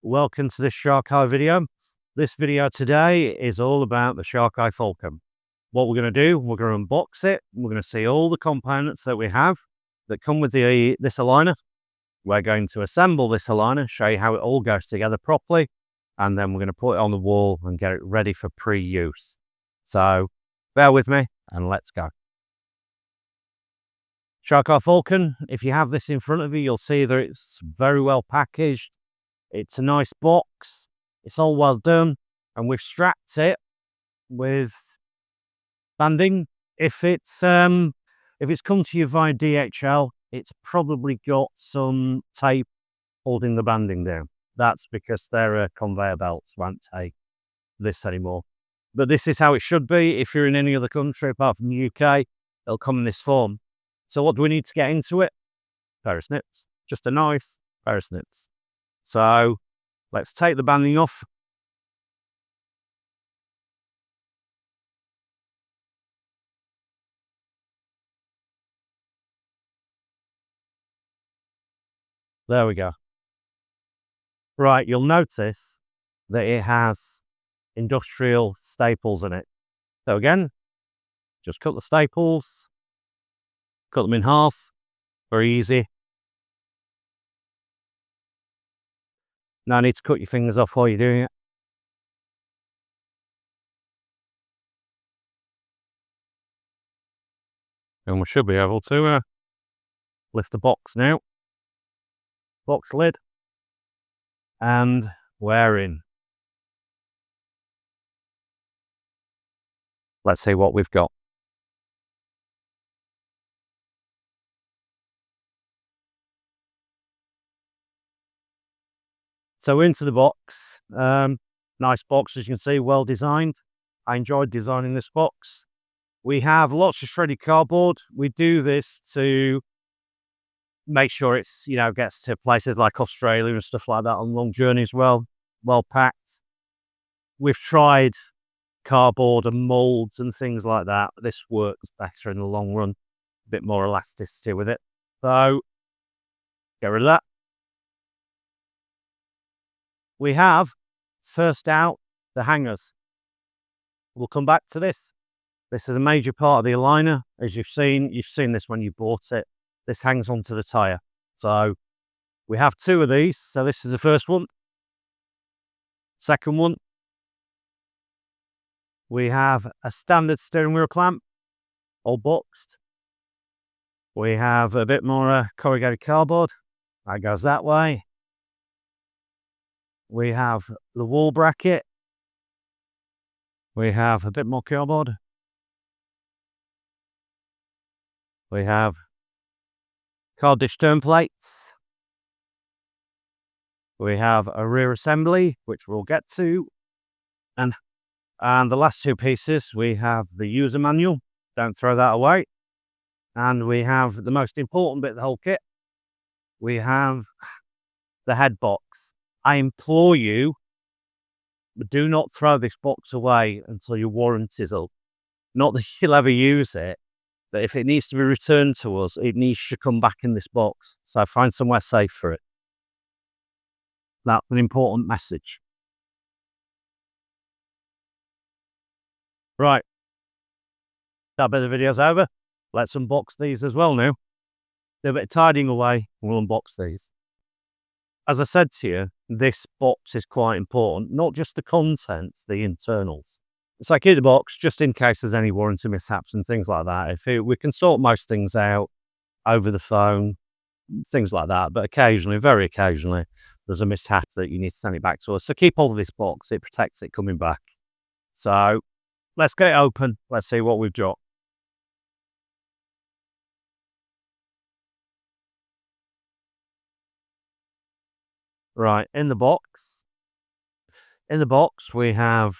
Welcome to this SharkEye video. This video today is all about the SharkEye Falcon. What we're going to do, we're going to unbox it. We're going to see all the components that we have that come with this aligner. We're going to assemble this aligner, show you how it all goes together properly, and then we're going to put it on the wall and get it ready for pre-use. So bear with me and let's go. SharkEye Falcon, if you have this in front of you, you'll see that it's very well packaged. It's a nice box. It's all well done, and we've strapped it with banding. If it's come to you via DHL, it's probably got some tape holding the banding down. That's because their conveyor belts won't take this anymore. But this is how it should be. If you're in any other country apart from the UK, it'll come in this form. So what do we need to get into it? Pair of snips. Just a nice pair of snips. So let's take the banding off. There we go. Right, you'll notice that it has industrial staples in it. So again, just cut the staples, cut them in half, very easy. No need to cut your fingers off while you're doing it. And we should be able to lift the box now. Box lid. And we're in. Let's see what we've got. So into the box. Nice box, as you can see, well designed. I enjoyed designing this box. We have lots of shredded cardboard. We do this to make sure it's, gets to places like Australia and stuff like that on long journeys well packed. We've tried cardboard and molds and things like that. This works better in the long run. A bit more elasticity with it. So, get rid of that. We have, first out, the hangers. We'll come back to this. This is a major part of the aligner. As you've seen this when you bought it. This hangs onto the tyre. So we have two of these. So this is the first one. Second one. We have a standard steering wheel clamp, all boxed. We have a bit more corrugated cardboard. That goes that way. We have the wall bracket. We have a bit more cardboard. We have car dish turnplates. We have a rear assembly, which we'll get to. And the last two pieces, we have the user manual. Don't throw that away. And we have the most important bit of the whole kit. We have the head box. I implore you, do not throw this box away until your warranty's up. Not that you'll ever use it, but if it needs to be returned to us, it needs to come back in this box. So find somewhere safe for it. That's an important message. Right. That bit of the video's over. Let's unbox these as well now. Do a bit of tidying away, and we'll unbox these. As I said to you, this box is quite important. Not just the contents, the internals. So I keep the box just in case there's any warranty mishaps and things like that. We can sort most things out over the phone, things like that. But occasionally, very occasionally, there's a mishap that you need to send it back to us. So keep hold of this box. It protects it coming back. So let's get it open. Let's see what we've got. Right, in the box. In the box, we have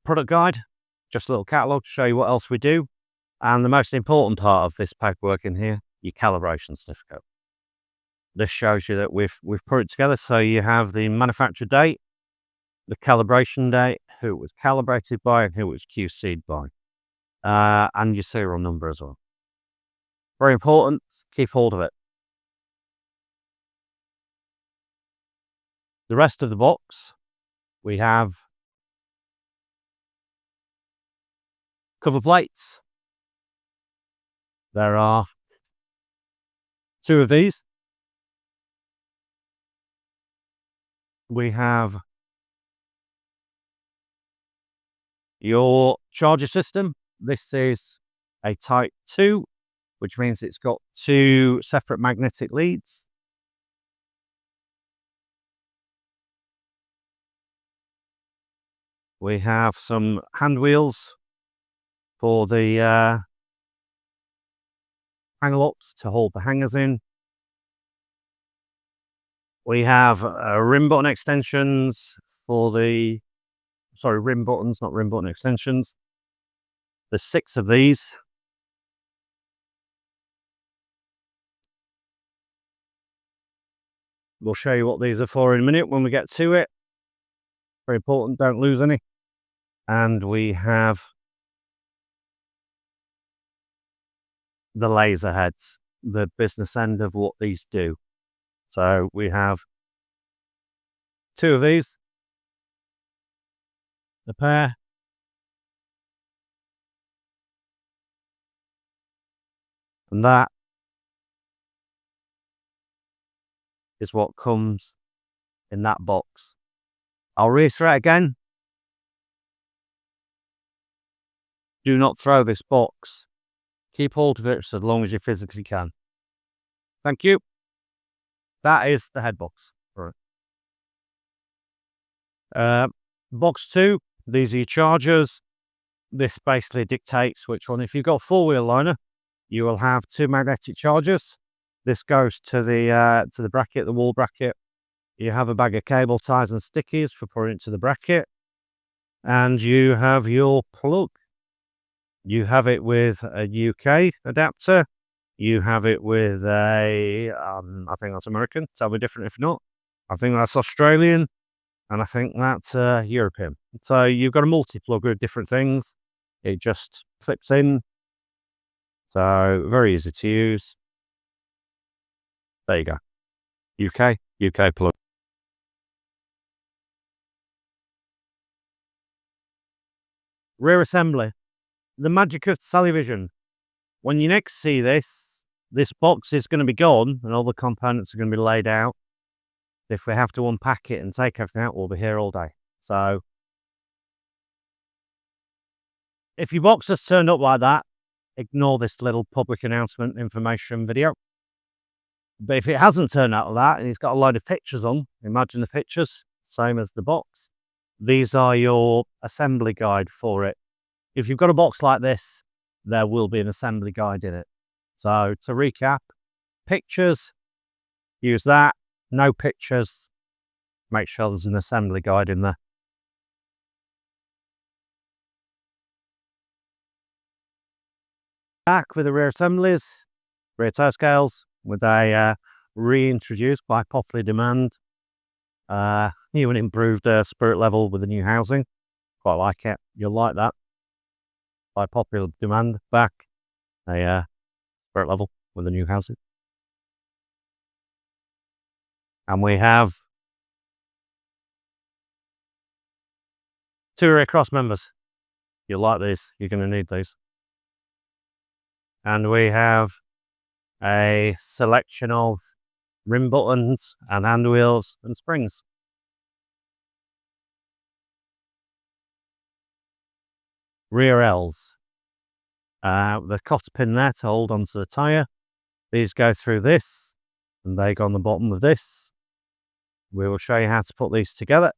product guide, just a little catalog to show you what else we do. And the most important part of this paperwork in here, your calibration certificate. This shows you that we've put it together. So you have the manufacture date, the calibration date, who it was calibrated by, and who it was QC'd by. And your serial number as well. Very important, keep hold of it. The rest of the box, we have cover plates. There are 2 of these. We have your charger system. This is a Type 2, which means it's got 2 separate magnetic leads. We have some hand wheels for the hanger locks to hold the hangers in. We have rim button extensions for the, rim buttons, not rim button extensions. There's 6 of these. We'll show you what these are for in a minute when we get to it. Very important, don't lose any. And we have the laser heads, the business end of what these do. So we have 2 of these, a pair. And that is what comes in that box. I'll reiterate again. Do not throw this box. Keep hold of it for as long as you physically can. Thank you. That is the head box. Right. Box 2, these are your chargers. This basically dictates which one. If you've got a 4-wheel liner, you will have 2 magnetic chargers. This goes to the bracket, the wall bracket. You have a bag of cable ties and stickies for putting it to the bracket. And you have your plug. You have it with a UK adapter. You have it with a, I think that's American. Tell me different if not. I think that's Australian. And I think that's European. So you've got a multi-plug with different things. It just clips in. So very easy to use. There you go. UK plug. Rear assembly. The magic of television. When you next see this box is going to be gone and all the components are going to be laid out. If we have to unpack it and take everything out, we'll be here all day. So if your box has turned up like that, ignore this little public announcement information video. But if it hasn't turned out like that and it's got a load of pictures on, imagine the pictures, same as the box. These are your assembly guide for it. If you've got a box like this, there will be an assembly guide in it. So to recap, pictures, use that. No pictures, make sure there's an assembly guide in there. Back with the rear assemblies, rear toe scales with a reintroduced by popular demand, new and improved spirit level with the new housing. Quite like it. You'll like that. By popular demand, back a spirit level with the new housing. And we have 2 rear cross members. You'll like these. You're going to need these. And we have a selection of rim buttons and hand wheels and springs. Rear L's. The cotter pin there to hold onto the tyre. These go through this and they go on the bottom of this. We will show you how to put these together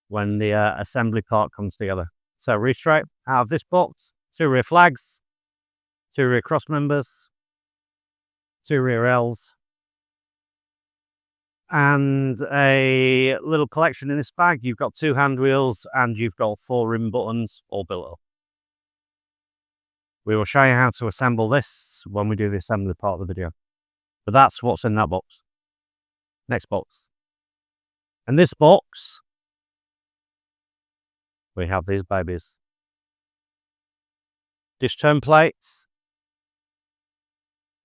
when the assembly part comes together. So reiterate, out of this box, 2 rear flags, 2 rear cross members, 2 rear L's, and a little collection in this bag. You've got 2 hand wheels and you've got 4 rim buttons all built up. We will show you how to assemble this when we do the assembly part of the video. But that's what's in that box. Next box. In this box, we have these babies. Dish Turnplates.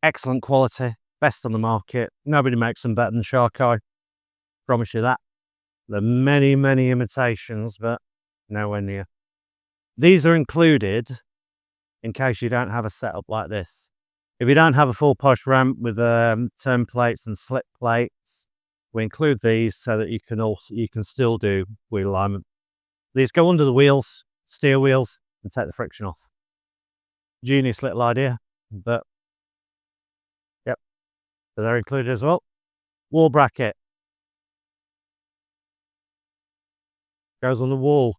Excellent quality, best on the market. Nobody makes them better than SharkEye. Promise you that. There are many, many imitations, but nowhere near. These are included in case you don't have a setup like this. If you don't have a full posh ramp with turnplates and slip plates, we include these so that you can still do wheel alignment. These go under the wheels, steer wheels, and take the friction off. Genius little idea, but yep, so they're included as well. Wall bracket goes on the wall.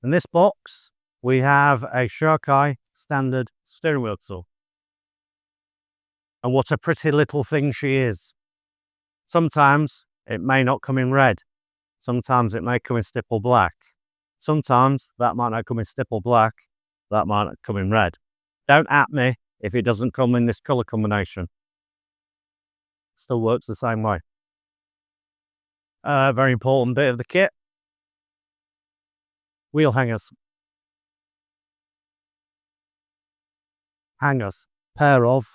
In this box, we have a SharkEye standard steering wheel saw. And what a pretty little thing she is. Sometimes it may not come in red. Sometimes it may come in stipple black. Sometimes that might not come in stipple black. That might not come in red. Don't at me if it doesn't come in this color combination. Still works the same way. Very important bit of the kit. Wheel hangers. Hangers. Pair of.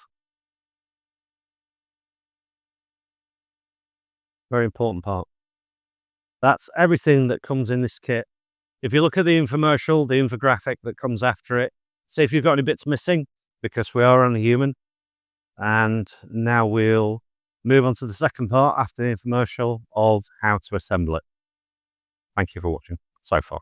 Very important part. That's everything that comes in this kit. If you look at the infomercial, the infographic that comes after it, see if you've got any bits missing, because we are only human. And now we'll move on to the second part after the infomercial of how to assemble it. Thank you for watching so far.